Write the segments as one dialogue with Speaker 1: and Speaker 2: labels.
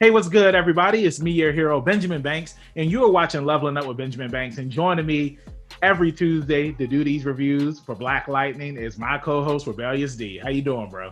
Speaker 1: Hey, what's good, everybody? It's me, your hero, Benjamin Banks, and you are watching Leveling Up with Benjamin Banks. And joining me every Tuesday to do these reviews for Black Lightning is my co-host, Rebellious D. How you doing, bro?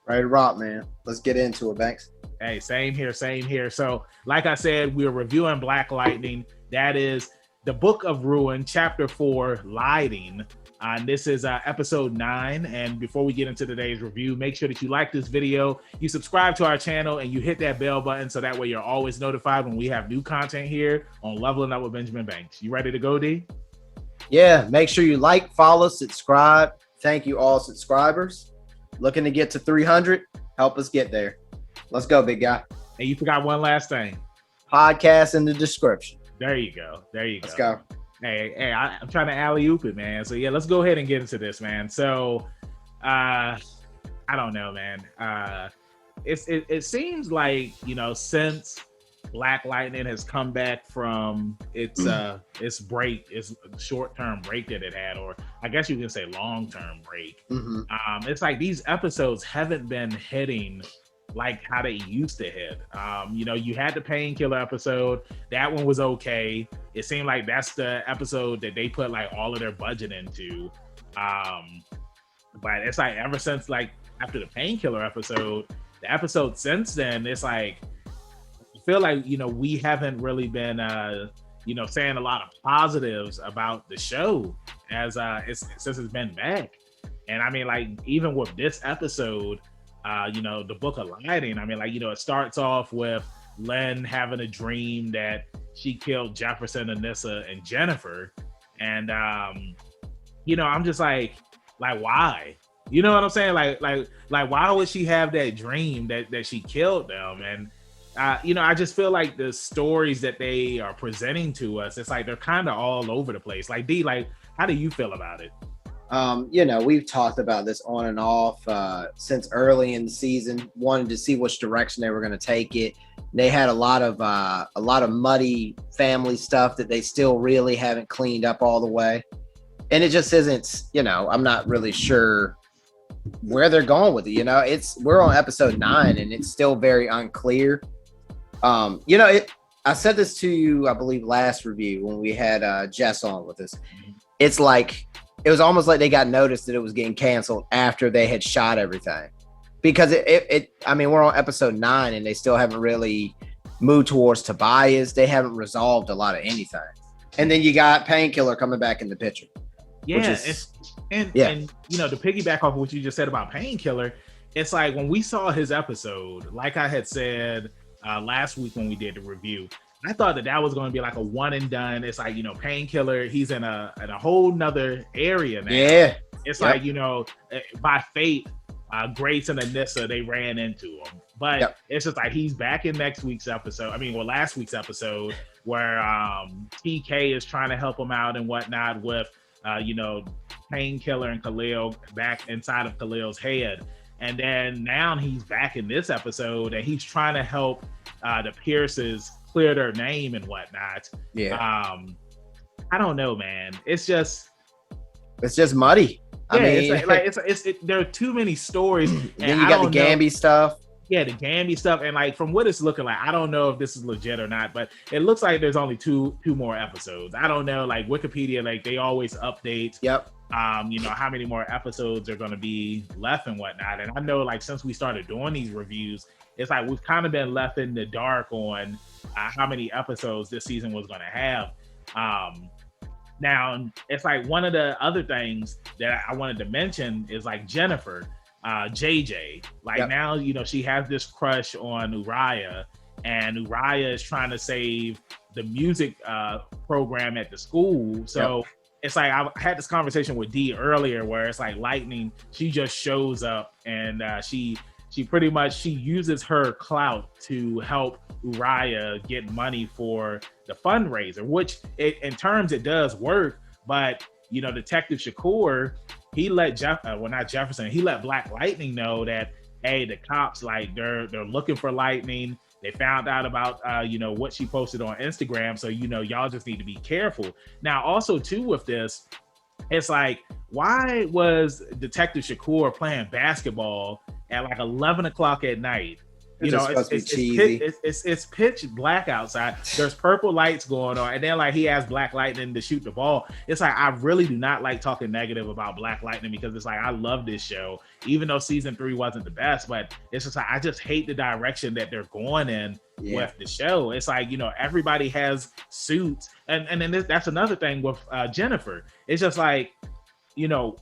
Speaker 2: Ready to rock, man. Let's get into it, Banks.
Speaker 1: Hey, same here, same here. So, like I said, we're reviewing Black Lightning. That is the Book of Ruin, Chapter 4, Lighting. And this is episode 9. And before we get into today's review, make sure that you like this video, you subscribe to our channel, and you hit that bell button so that way you're always notified when we have new content here on Leveling Up with Benjamin Banks. You ready to go, D?
Speaker 2: Yeah, make sure you like, follow, subscribe. Thank you, all subscribers. Looking to get to 300. Help us get there. Let's go, big guy.
Speaker 1: And you forgot one last thing.
Speaker 2: Podcast in the description.
Speaker 1: There you go. There you go.
Speaker 2: Let's go.
Speaker 1: Hey, I'm trying to alley-oop it, man. So yeah, let's go ahead and get into this, man. So I don't know, man. It seems like, since Black Lightning has come back from its break, its short-term break that it had, or I guess you can say long-term break.
Speaker 2: Mm-hmm.
Speaker 1: It's like these episodes haven't been hitting like how they used to hit. You had the painkiller episode. That one was okay. It seemed like that's the episode that they put like all of their budget into. But it's like ever since like after the painkiller episode, the episode since then, it's like I feel like we haven't really been saying a lot of positives about the show as since it's been back. And I mean, like, even with this episode, the Book of Lighting, I mean, like, it starts off with Len having a dream that she killed Jefferson, Anissa, and Jennifer. And, I'm just like, why? You know what I'm saying? Like, why would she have that dream that she killed them? And, I just feel like the stories that they are presenting to us, it's like they're kind of all over the place. Like, D, like, how do you feel about it?
Speaker 2: We've talked about this on and off since early in the season, wanted to see which direction they were going to take it. They had a lot of muddy family stuff that they still really haven't cleaned up all the way. And it just isn't, I'm not really sure where they're going with it. We're on episode 9 and it's still very unclear. I said this to you, I believe, last review when we had Jess on with us. It's like, it was almost like they got noticed that it was getting canceled after they had shot everything, because we're on episode 9 and they still haven't really moved towards Tobias. They haven't resolved a lot of anything. And then you got Painkiller coming back in the picture.
Speaker 1: Yeah. And to piggyback off of what you just said about Painkiller, it's like when we saw his episode, like I had said last week when we did the review, I thought that was going to be like a one and done. It's like, Painkiller, he's in a whole nother area now.
Speaker 2: Yeah.
Speaker 1: It's like, by fate, Grace and Anissa, they ran into him. But It's just like he's back in last week's episode, where TK is trying to help him out and whatnot with, Painkiller and Khalil back inside of Khalil's head. And then now he's back in this episode and he's trying to help the Pierces clear their name and whatnot.
Speaker 2: Yeah.
Speaker 1: I don't know, man. It's just
Speaker 2: muddy.
Speaker 1: There are too many stories. And
Speaker 2: then you got the Gamby stuff.
Speaker 1: Yeah, the Gamby stuff, and like from what it's looking like, I don't know if this is legit or not, but it looks like there's only two more episodes. I don't know, like Wikipedia, like they always update.
Speaker 2: Yep.
Speaker 1: How many more episodes are going to be left and whatnot. And I know, like, since we started doing these reviews, it's like we've kind of been left in the dark on how many episodes this season was going to have. Now, it's like one of the other things that I wanted to mention is like Jennifer, JJ. Like now, she has this crush on Uriah, and Uriah is trying to save the music program at the school. So it's like I had this conversation with D earlier where it's like Lightning, she just shows up and she pretty much uses her clout to help Uriah get money for the fundraiser, which in terms it does work. But Detective Shakur, he let he let Black Lightning know that, hey, the cops, like they're looking for Lightning. They found out about what she posted on Instagram, so y'all just need to be careful. Now also too with this, it's like, why was Detective Shakur playing basketball at like 11 o'clock at night
Speaker 2: You know,
Speaker 1: it's pitch black outside. There's purple lights going on, and then like he has Black Lightning to shoot the ball. It's like I really do not like talking negative about Black Lightning because it's like I love this show, even though season 3 wasn't the best. But it's just like I just hate the direction that they're going in with the show. It's like, you know, everybody has suits, and then that's another thing with Jennifer. It's just like, you know,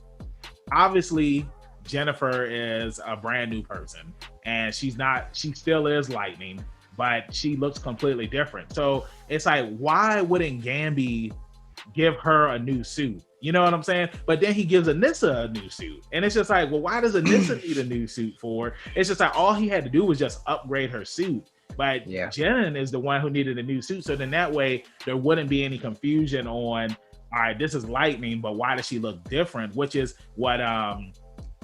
Speaker 1: obviously Jennifer is a brand new person, and she still is Lightning, but she looks completely different. So it's like, why wouldn't Gamby give her a new suit? You know what I'm saying? But then he gives Anissa a new suit, and it's just like, well, why does Anissa need a new suit for? It's just like all he had to do was just upgrade her suit. But Jen is the one who needed a new suit, so then that way there wouldn't be any confusion on, all right, this is Lightning, but why does she look different? Which is what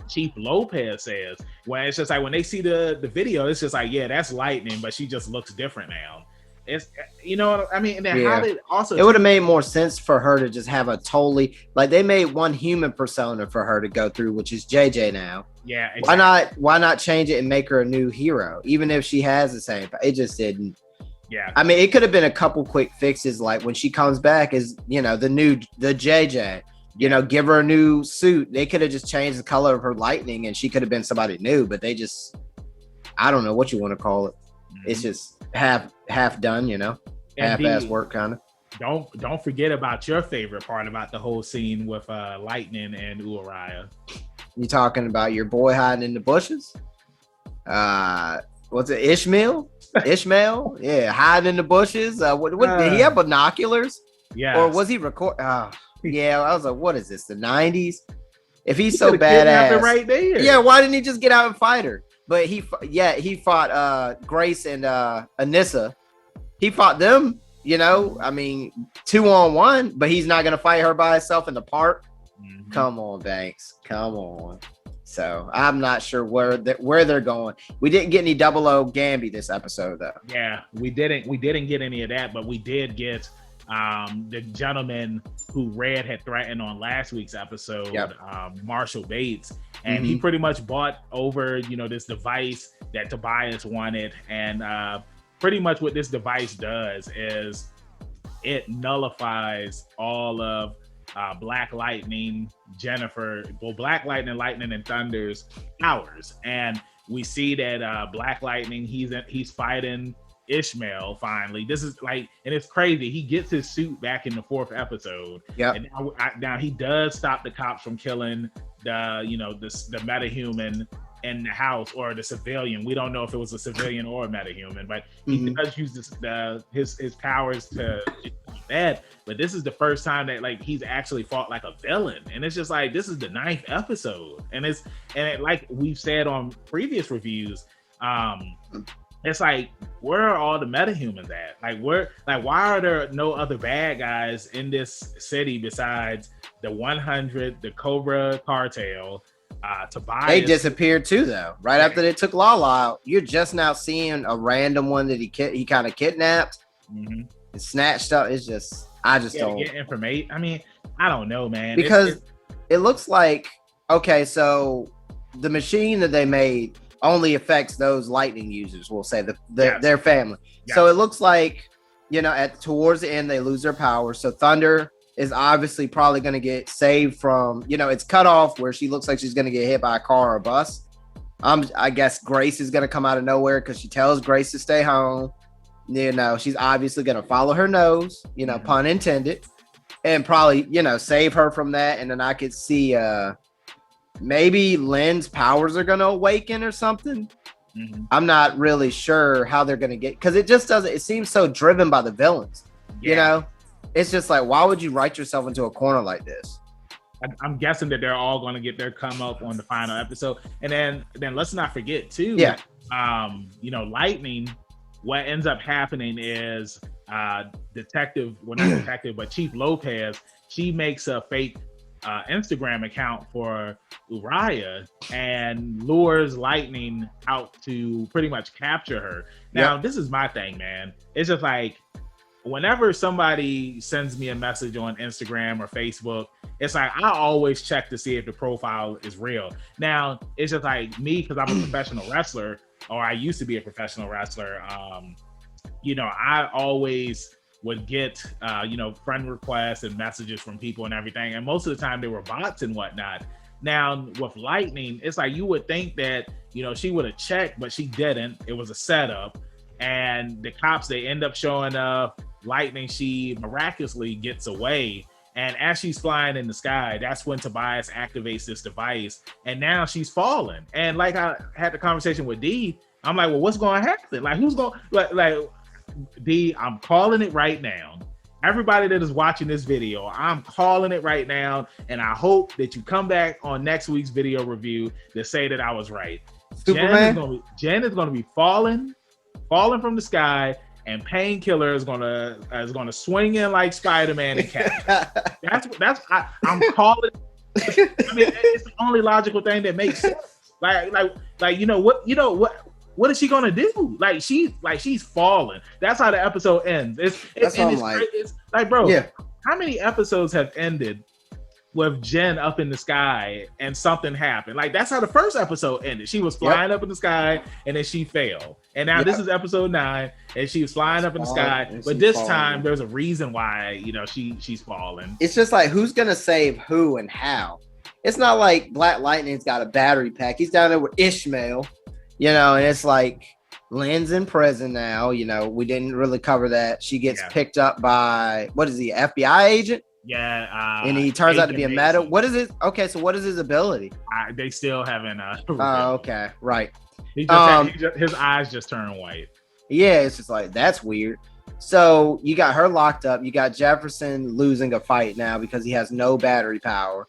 Speaker 1: Chief Lopez says. When it's just like when they see the video, it's just like, yeah, that's Lightning, but she just looks different now. It's, you know what I mean? And then how did also
Speaker 2: it would have made more sense for her to just have a totally, like, they made one human persona for her to go through, which is JJ now.
Speaker 1: Yeah, exactly.
Speaker 2: Why not change it and make her a new hero, even if she has the same? It just didn't.
Speaker 1: Yeah,
Speaker 2: I mean, it could have been a couple quick fixes, like when she comes back as, you know, the JJ. You know, give her a new suit. They could have just changed the color of her Lightning, and she could have been somebody new. But they just, I don't know what you want to call it. It's just half done, you know, half-ass work kind of.
Speaker 1: Don't forget about your favorite part about the whole scene with Lightning and Uriah.
Speaker 2: You talking about your boy hiding in the bushes? What's it, Ishmael? Yeah, hiding in the bushes. What did he have binoculars?
Speaker 1: Yeah.
Speaker 2: Or was he record? Yeah, I was like, what is this? The 90s? If he's so badass,
Speaker 1: right there.
Speaker 2: Yeah, why didn't he just get out and fight her? But he fought Grace and Anissa. He fought them, you know. I mean, 2-on-1, but he's not gonna fight her by himself in the park. Mm-hmm. Come on, Banks. Come on. So I'm not sure where they're going. We didn't get any 00 Gamby this episode, though.
Speaker 1: Yeah, we didn't get any of that, but we did get the gentleman who Red had threatened on last week's episode, Marshall Bates, and he pretty much bought over, you know, this device that Tobias wanted, and pretty much what this device does is it nullifies all of Black Lightning, Black Lightning, Lightning and Thunder's powers, and we see that Black Lightning, he's fighting Ishmael finally. This is like, and it's crazy. He gets his suit back in the 4th episode. Yeah. And now he does stop the cops from killing the metahuman in the house, or the civilian. We don't know if it was a civilian or a metahuman, but he does use his powers to do that. But this is the first time that like he's actually fought like a villain, and it's just like, this is the 9th episode, and like we've said on previous reviews, it's like, where are all the metahumans at? Why are there no other bad guys in this city besides the 100, the Cobra Cartel, Tobias?
Speaker 2: They disappeared too, though. Right after they took Lala out, you're just now seeing a random one that he kind of kidnapped and snatched up. It's just, I just don't
Speaker 1: get information. I mean, I don't know, man.
Speaker 2: Because it looks like, okay, so the machine that they made only affects those Lightning users, we'll say, their family. Yes. So it looks like, you know, towards the end, they lose their power. So Thunder is obviously probably going to get saved from, you know, it's cut off where she looks like she's going to get hit by a car or a bus. I guess Grace is going to come out of nowhere because she tells Grace to stay home. You know, she's obviously going to follow her nose, you know, pun intended, and probably, you know, save her from that. And then I could see, maybe Lynn's powers are going to awaken or something. I'm not really sure how they're going to get, because it just doesn't, it seems so driven by the villains. You know, it's just like, why would you write yourself into a corner like this?
Speaker 1: I'm guessing that they're all going to get their come up on the final episode. And then let's not forget too, you know, Lightning, what ends up happening is Chief Lopez, she makes a fake Instagram account for Uriah and lures Lightning out to pretty much capture her. Now, this is my thing, man. It's just like, whenever somebody sends me a message on Instagram or Facebook, it's like, I always check to see if the profile is real. Now, it's just like me, because I'm a professional wrestler, or I used to be a professional wrestler, I always would get, friend requests and messages from people and everything. And most of the time they were bots and whatnot. Now with Lightning, it's like you would think that, she would have checked, but she didn't. It was a setup. And the cops, they end up showing up. Lightning, she miraculously gets away. And as she's flying in the sky, that's when Tobias activates this device. And now she's falling. And like I had the conversation with D, I'm like, well, what's going to happen? Like, who's going like D, I'm calling it right now. Everybody that is watching this video, I'm calling it right now. And I hope that you come back on next week's video review to say that I was right.
Speaker 2: Superman?
Speaker 1: Jen is going to be falling from the sky, and Painkiller is gonna swing in like Spider-Man and Cap. I'm calling. I mean, it's the only logical thing that makes sense. Like what is she gonna do? Like she's falling. That's how the episode ends. It's like, bro, yeah. How many episodes have ended with Jen up in the sky and something happened? Like, that's how the first episode ended. She was flying up in the sky and then she fell. And now this is episode 9 and she was flying up in the sky. But this time there's a reason why, she's falling.
Speaker 2: It's just like, who's going to save who and how? It's not like Black Lightning's got a battery pack. He's down there with Ishmael, and it's like Lynn's in prison now. We didn't really cover that. She gets picked up by, what is he, FBI agent?
Speaker 1: Yeah,
Speaker 2: and he turns out to be a meta. What is it? Okay, so what is his ability?
Speaker 1: They still haven't.
Speaker 2: Okay, right.
Speaker 1: His eyes just turn white.
Speaker 2: Yeah, it's just like, that's weird. So you got her locked up. You got Jefferson losing a fight now because he has no battery power.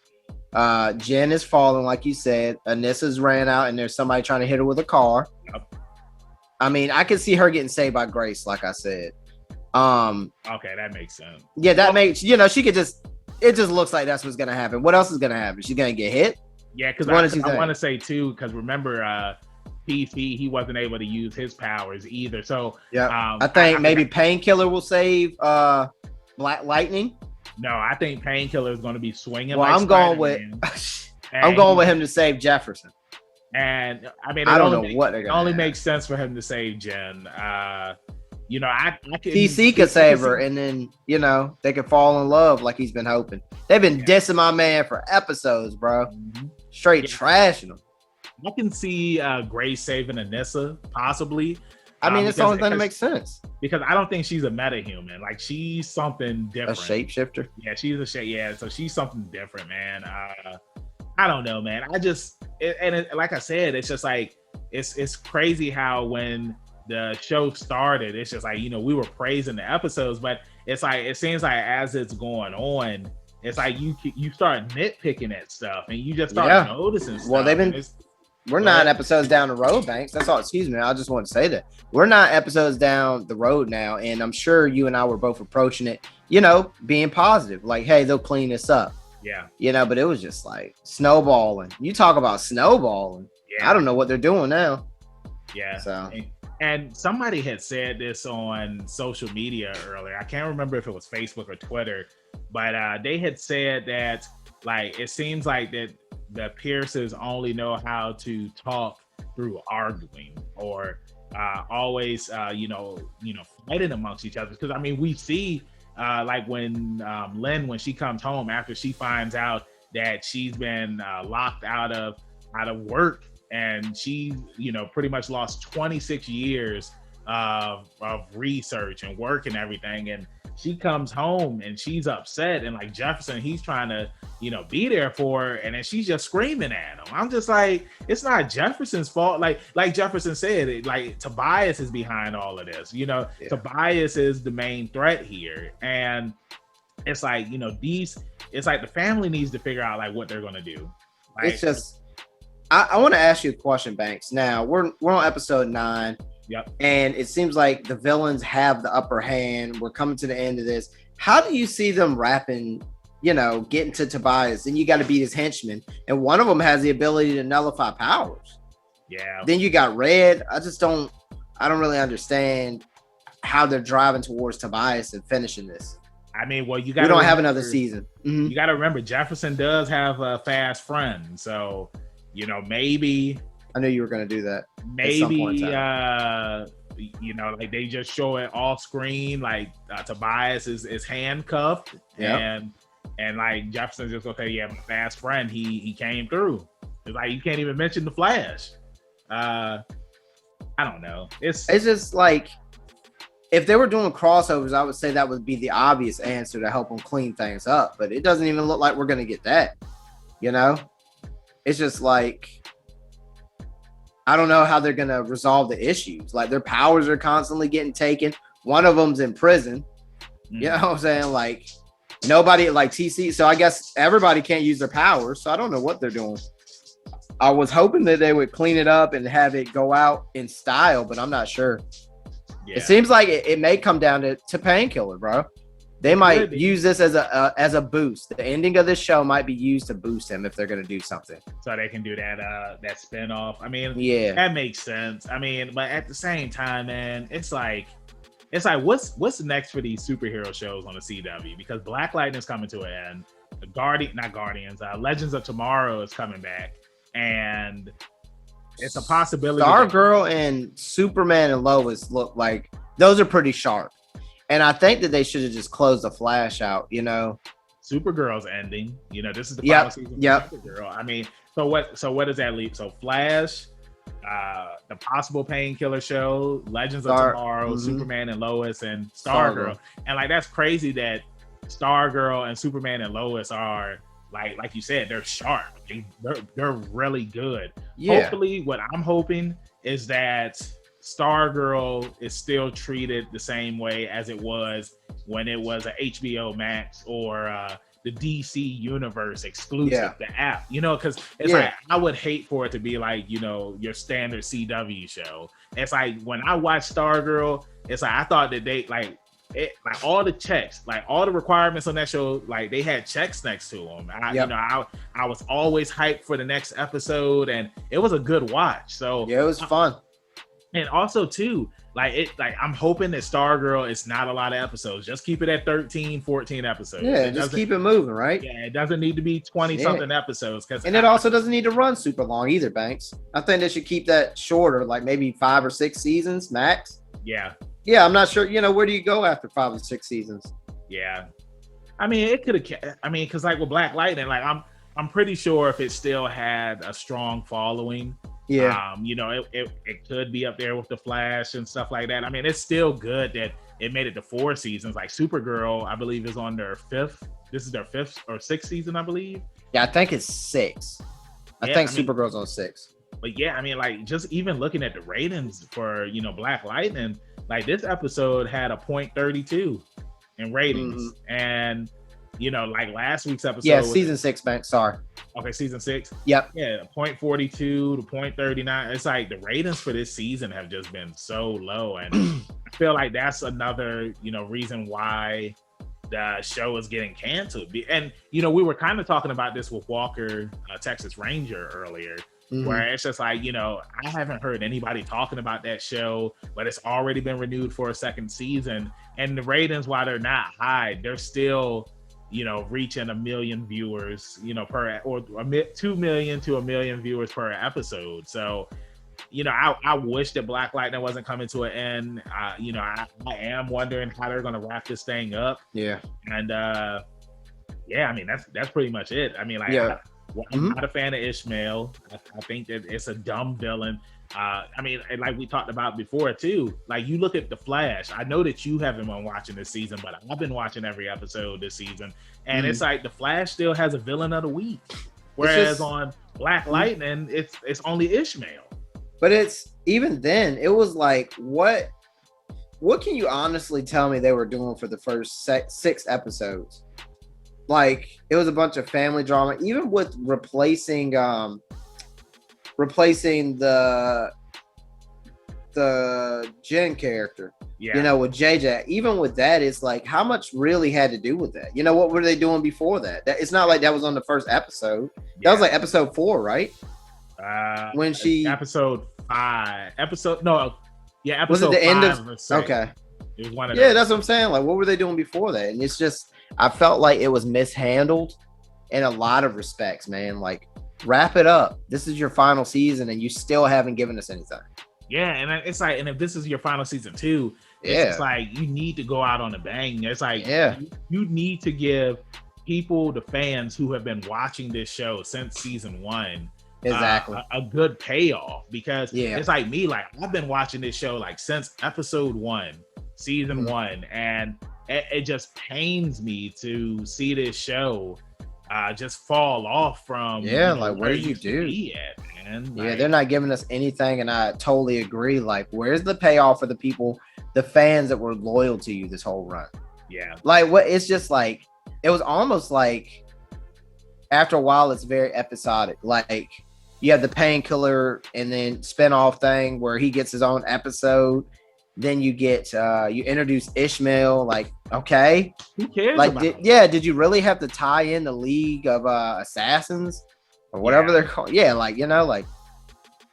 Speaker 2: Jen is falling, like you said. Anissa's ran out, and there's somebody trying to hit her with a car. Yep. I mean, I could see her getting saved by Grace, like I said.
Speaker 1: Okay, that makes sense.
Speaker 2: Yeah, that makes, she could just, it just looks like that's what's gonna happen. What else is gonna happen? She's gonna get hit?
Speaker 1: Yeah, because I want to say too, because remember, PC, he wasn't able to use his powers either. So
Speaker 2: yeah, I think maybe Painkiller will save Black Lightning.
Speaker 1: No, I think Painkiller is going to be swinging.
Speaker 2: Well, I'm going with him to save Jefferson.
Speaker 1: And I mean,
Speaker 2: I don't know what they're gonna.
Speaker 1: It only makes sense for him to save Jen. I can,
Speaker 2: TC could save her, and then they could fall in love like he's been hoping. They've been dissing my man for episodes, bro. Mm-hmm. Straight trashing him.
Speaker 1: I can see Grace saving Anissa, possibly.
Speaker 2: I mean, it's the only thing that makes sense.
Speaker 1: Because I don't think she's a metahuman. Like, she's something different.
Speaker 2: A shapeshifter?
Speaker 1: Yeah, she's a shape. Yeah, so she's something different, man. I don't know, man. Like I said, it's just like, it's crazy how when the show started, it's just like, we were praising the episodes, but it's like, it seems like as it's going on, it's like you start nitpicking at stuff and you just start noticing stuff.
Speaker 2: Well, we're 9 episodes down the road, Banks. That's all. Excuse me. I just want to say that we're 9 episodes down the road now, and I'm sure you and I were both approaching it, being positive. Like, hey, they'll clean this up.
Speaker 1: Yeah.
Speaker 2: But it was just like snowballing. You talk about snowballing. Yeah. I don't know what they're doing now.
Speaker 1: Yeah.
Speaker 2: So.
Speaker 1: And somebody had said this on social media earlier. I can't remember if it was Facebook or Twitter, but they had said that, like, it seems like that the Pierces only know how to talk through arguing or always, fighting amongst each other. Because, I mean, we see, like, when Lynn, when she comes home after she finds out that she's been locked out of work, and she, pretty much lost 26 years of research and work and everything. And she comes home and she's upset. And like Jefferson, he's trying to, be there for her. And then she's just screaming at him. I'm just like, it's not Jefferson's fault. Like Jefferson said, like Tobias is behind all of this. Tobias is the main threat here. And it's like, it's like the family needs to figure out like what they're going to do. Like,
Speaker 2: it's just, I want to ask you a question, Banks. Now we're on episode 9.
Speaker 1: Yep.
Speaker 2: And it seems like the villains have the upper hand. We're coming to the end of this. How do you see them wrapping, getting to Tobias? And you got to beat his henchmen. And one of them has the ability to nullify powers.
Speaker 1: Yeah.
Speaker 2: Then you got Red. I don't really understand how they're driving towards Tobias and finishing this.
Speaker 1: I mean, well, we
Speaker 2: don't have another season. Mm-hmm.
Speaker 1: You got to remember, Jefferson does have a fast friend. So, maybe
Speaker 2: I knew you were going to do that.
Speaker 1: Maybe like they just show it off screen, like Tobias is handcuffed, and like Jefferson's just okay, yeah, my fast friend, he came through. It's like you can't even mention the Flash. I don't know. It's
Speaker 2: just like if they were doing crossovers, I would say that would be the obvious answer to help them clean things up. But it doesn't even look like we're going to get that. It's just like I don't know how they're going to resolve the issues. Like their powers are constantly getting taken. One of them's in prison. You know what I'm saying? Like nobody like TC. So I guess everybody can't use their powers. So I don't know what they're doing. I was hoping that they would clean it up and have it go out in style, but I'm not sure. Yeah. It seems like it may come down to Painkiller, bro. They might use this as a boost. The ending of this show might be used to boost him if they're going to do something.
Speaker 1: So they can do that spinoff. I mean,
Speaker 2: yeah,
Speaker 1: that makes sense. I mean, but at the same time, man, it's like what's next for these superhero shows on the CW? Because Black Lightning's coming to an end. Legends of Tomorrow is coming back. And it's a possibility.
Speaker 2: Stargirl and Superman and Lois look like those are pretty sharp. And I think that they should have just closed the Flash out,
Speaker 1: Supergirl's ending. This is the final season of Supergirl. I mean, so what does that leave? So Flash, the possible Painkiller show, Legends of Tomorrow, Superman and Lois, and Stargirl. And like that's crazy that Stargirl and Superman and Lois are like you said, they're sharp. They're really good. Yeah. Hopefully, what I'm hoping is that Stargirl is still treated the same way as it was when it was a HBO Max or the DC Universe exclusive, the app. Because it's like I would hate for it to be like your standard CW show. It's like when I watched Stargirl, it's like I thought that they like all the checks, like all the requirements on that show, like they had checks next to them. I was always hyped for the next episode, and it was a good watch. So
Speaker 2: it was fun.
Speaker 1: And also too, I'm hoping that Stargirl is not a lot of episodes. Just keep it at 13, 14 episodes.
Speaker 2: Yeah, just keep it moving, right?
Speaker 1: Yeah, it doesn't need to be 20 something episodes.
Speaker 2: And it also doesn't need to run super long either, Banks. I think they should keep that shorter, like maybe 5 or 6 seasons max.
Speaker 1: Yeah.
Speaker 2: Yeah, I'm not sure. Where do you go after 5 or 6 seasons?
Speaker 1: Yeah, I mean, it could have. I mean, because like with Black Lightning, like I'm pretty sure if it still had a strong following, it could be up there with the Flash and stuff like that. I mean, it's still good that it made it to 4 seasons. Like Supergirl, I believe, is on their 5th. This is their 5th or 6th season, I believe.
Speaker 2: Yeah, I think it's 6. I think Supergirl's on 6.
Speaker 1: But yeah, I mean, like just even looking at the ratings for Black Lightning. Like this episode had a 0.32 in ratings, and like last week's episode.
Speaker 2: Yeah, season 6, man. Sorry.
Speaker 1: Okay, season 6.
Speaker 2: Yep.
Speaker 1: Yeah, 0.42 to 0.39. It's like the ratings for this season have just been so low, and I feel like that's another reason why the show is getting canceled. And we were kind of talking about this with Walker, Texas Ranger earlier. Where it's just like, I haven't heard anybody talking about that show, but it's already been renewed for a 2nd season. And the ratings, while they're not high, they're still, reaching 1 million viewers, per, or 2 million to 1 million viewers per episode. So, I wish that Black Lightning wasn't coming to an end. I am wondering how they're going to wrap this thing up.
Speaker 2: Yeah.
Speaker 1: And, I mean, that's pretty much it. I mean, like, I'm not a fan of Ishmael. I think that it's a dumb villain. I mean, like we talked about before too. Like you look at the Flash. I know that you haven't been watching this season, but I've been watching every episode this season, and it's like the Flash still has a villain of the week, whereas on Black Lightning, it's only Ishmael.
Speaker 2: But it's even then, it was like what can you honestly tell me they were doing for the first 6 episodes? Like it was a bunch of family drama, even with replacing the Jen character, with JJ. Even with that, it's like how much really had to do with that? What were they doing before that? It's not like that was on the first episode. That was like episode 4, right? When she
Speaker 1: episode 5. Episode episode
Speaker 2: was it the
Speaker 1: 5
Speaker 2: end of okay.
Speaker 1: It was one of
Speaker 2: that's what I'm saying. Like, what were they doing before that? And it's just I felt like it was mishandled in a lot of respects, man. Like Wrap it up. This is your final season, and you still haven't given us anything.
Speaker 1: Yeah, and it's like, and if this is your final season too, it's just
Speaker 2: Yeah.
Speaker 1: like you need to go out on a bang. It's like
Speaker 2: Yeah.
Speaker 1: you need to give people, the fans who have been watching this show since season 1,
Speaker 2: Exactly.
Speaker 1: a good payoff, because
Speaker 2: Yeah.
Speaker 1: it's like me, like I've been watching this show like since episode 1, season 1, and it just pains me to see this show just fall off from
Speaker 2: like what
Speaker 1: where
Speaker 2: did you do?
Speaker 1: Man.
Speaker 2: Yeah,
Speaker 1: Like,
Speaker 2: they're not giving us anything, and I totally agree. Like, where's the payoff for the people, the fans that were loyal to you this whole run?
Speaker 1: yeah.
Speaker 2: Like, what? It's just like it was almost like after a while, it's very episodic. Like you have the painkiller and then spinoff thing where he gets his own episode. Then you get you introduce Ishmael. Like, okay,
Speaker 1: Who cares?
Speaker 2: like
Speaker 1: about it?
Speaker 2: did you really have to tie in the League of Assassins or whatever they're called? Yeah, like like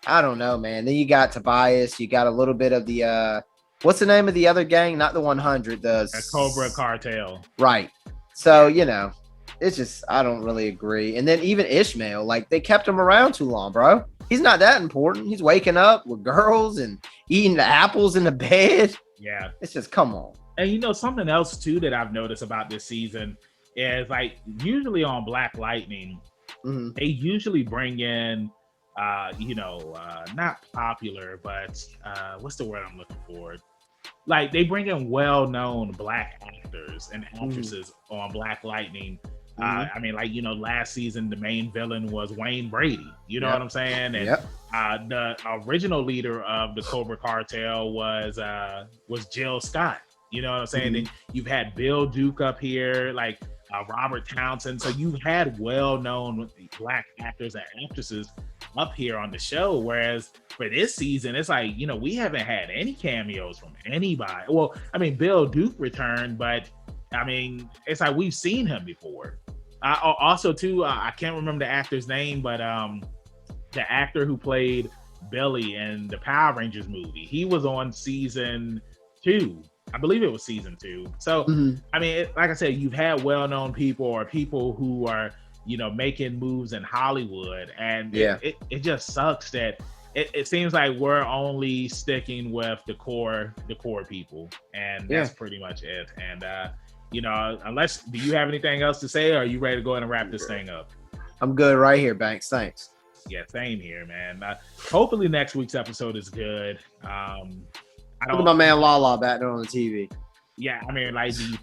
Speaker 2: I don't know, man. Then you got Tobias. You got a little bit of the what's the name of the other gang? Not the 100. The
Speaker 1: Cobra Cartel.
Speaker 2: Right. So it's just I don't really agree. And then even Ishmael, like they kept him around too long, bro. He's not that important. He's waking up with girls and eating the apples in the bed.
Speaker 1: Yeah.
Speaker 2: It's just come on.
Speaker 1: And something else too that I've noticed about this season is like usually on Black Lightning, they usually bring in not popular, but what's the word I'm looking for? Like they bring in well-known Black actors and actresses on Black Lightning. I mean, like, last season, the main villain was Wayne Brady. You know what I'm saying? And the original leader of the Cobra Cartel was Jill Scott. You know what I'm saying? And you've had Bill Duke up here, like Robert Townsend. So you've had well-known Black actors and actresses up here on the show. Whereas for this season, it's like, we haven't had any cameos from anybody. Well, I mean, Bill Duke returned, but I mean, it's like we've seen him before. Also, too, I can't remember the actor's name, but the actor who played Billy in the Power Rangers movie, he was on season 2. I believe it was season 2. So, I mean, like I said, you've had well-known people or people who are, making moves in Hollywood, and it just sucks that it seems like we're only sticking with the core people, and that's pretty much it. And unless, do you have anything else to say, or are you ready to go ahead and wrap this thing up?
Speaker 2: I'm good right here, Banks. Thanks.
Speaker 1: Yeah, same here, man. Hopefully next week's episode is good.
Speaker 2: Look at my man Lala back there on the TV.
Speaker 1: Yeah, I mean, like, do you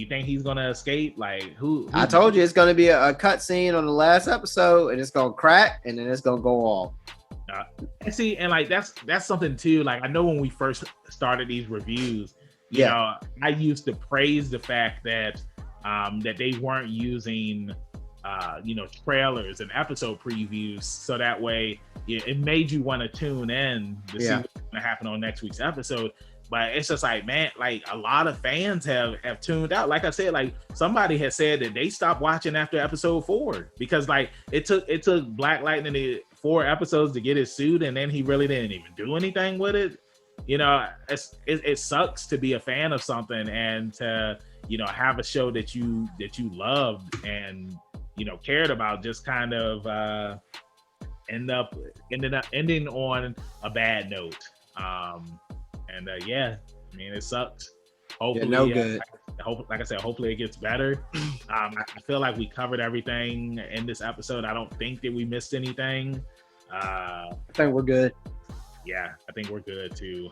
Speaker 1: think he's gonna escape? Like, who
Speaker 2: I told you it's gonna be a cut scene on the last episode, and it's gonna crack, and then it's gonna go off.
Speaker 1: And see, and like that's something too. Like, I know when we first started these reviews, you know, I used to praise the fact that that they weren't using trailers and episode previews, so that way it made you want to tune in to see what's gonna happen on next week's episode. But it's just like, man, like a lot of fans have tuned out. Like I said, like somebody has said that they stopped watching after episode 4 because like it took Black Lightning 4 episodes to get his suit, and then he really didn't even do anything with it. It sucks to be a fan of something and to have a show that you loved and cared about just kind of ending on a bad note. I mean, it sucks. Hopefully,
Speaker 2: no good.
Speaker 1: Like I said, hopefully it gets better. I feel like we covered everything in this episode. I don't think that we missed anything.
Speaker 2: I think we're good.
Speaker 1: Yeah, I think we're good too.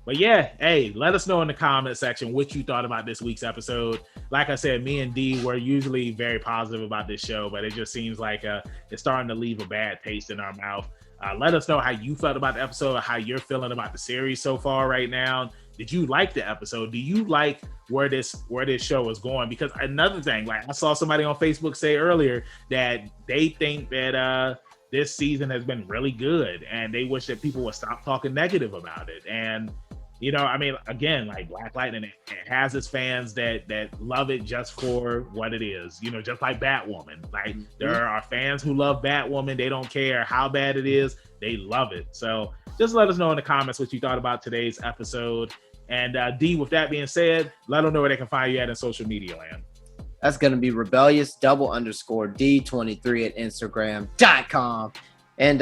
Speaker 1: But yeah, hey, let us know in the comment section what you thought about this week's episode. Like I said, me and D were usually very positive about this show, but it just seems like it's starting to leave a bad taste in our mouth. Let us know how you felt about the episode, or how you're feeling about the series so far right now. Did you like the episode? Do you like where this show is going? Because another thing, like I saw somebody on Facebook say earlier that they think that this season has been really good, and they wish that people would stop talking negative about it. And I mean, again, like Black Lightning, it has its fans that love it just for what it is. Just like Batwoman. Like there are fans who love Batwoman. They don't care how bad it is. They love it. So just let us know in the comments what you thought about today's episode. And D, with that being said, let them know where they can find you at in social media land.
Speaker 2: That's going to be rebellious_D23 at Instagram.com. And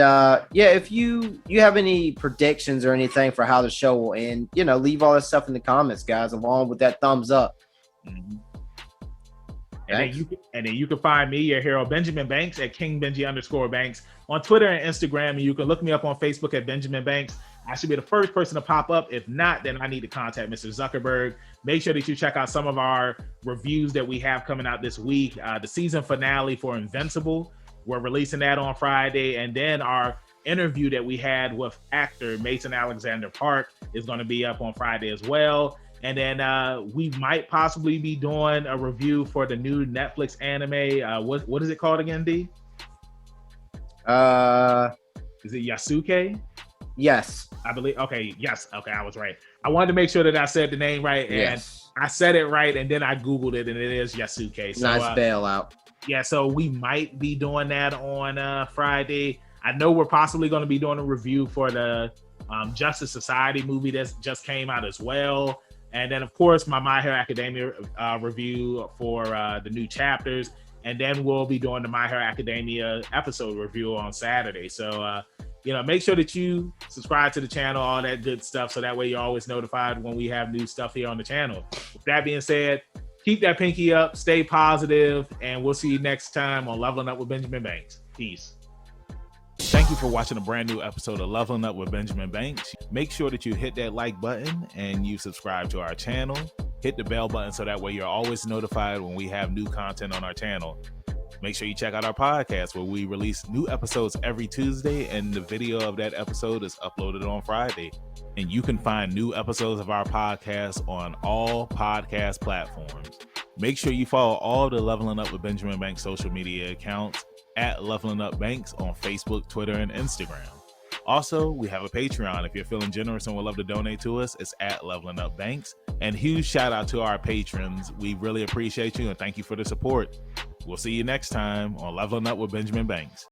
Speaker 2: if you have any predictions or anything for how the show will end, leave all that stuff in the comments, guys, along with that thumbs up.
Speaker 1: Mm-hmm. And then you can find me, your hero, Benjamin Banks, at KingBenji_Banks on Twitter and Instagram. And you can look me up on Facebook at Benjamin Banks. I should be the first person to pop up. If not, then I need to contact Mr. Zuckerberg. Make sure that you check out some of our reviews that we have coming out this week. The season finale for Invincible, we're releasing that on Friday. And then our interview that we had with actor Mason Alexander Park is going to be up on Friday as well. And then we might possibly be doing a review for the new Netflix anime. What is it called again, D? Is it Yasuke?
Speaker 2: Yes.
Speaker 1: I believe. Okay. Yes. Okay. I was right. I wanted to make sure that I said the name right. And I said it right. And then I Googled it and it is Yasuke. So,
Speaker 2: nice bailout.
Speaker 1: Yeah. So we might be doing that on Friday. I know we're possibly going to be doing a review for the Justice Society movie that just came out as well. And then, of course, my Hero Academia review for the new chapters. And then we'll be doing the My Hero Academia episode review on Saturday. So, make sure that you subscribe to the channel, all that good stuff. So that way you're always notified when we have new stuff here on the channel. With that being said, keep that pinky up, stay positive, and we'll see you next time on Leveling Up with Benjamin Banks. Peace. Thank you for watching a brand new episode of Leveling Up with Benjamin Banks. Make sure that you hit that like button and you subscribe to our channel. Hit the bell button so that way you're always notified when we have new content on our channel. Make sure you check out our podcast where we release new episodes every Tuesday and the video of that episode is uploaded on Friday. And you can find new episodes of our podcast on all podcast platforms. Make sure you follow all the Leveling Up with Benjamin Banks social media accounts at Leveling Up Banks on Facebook, Twitter, and Instagram. Also, we have a Patreon. If you're feeling generous and would love to donate to us, it's at Leveling Up Banks. And huge shout out to our patrons. We really appreciate you and thank you for the support. We'll see you next time on Leveling Up with Benjamin Banks.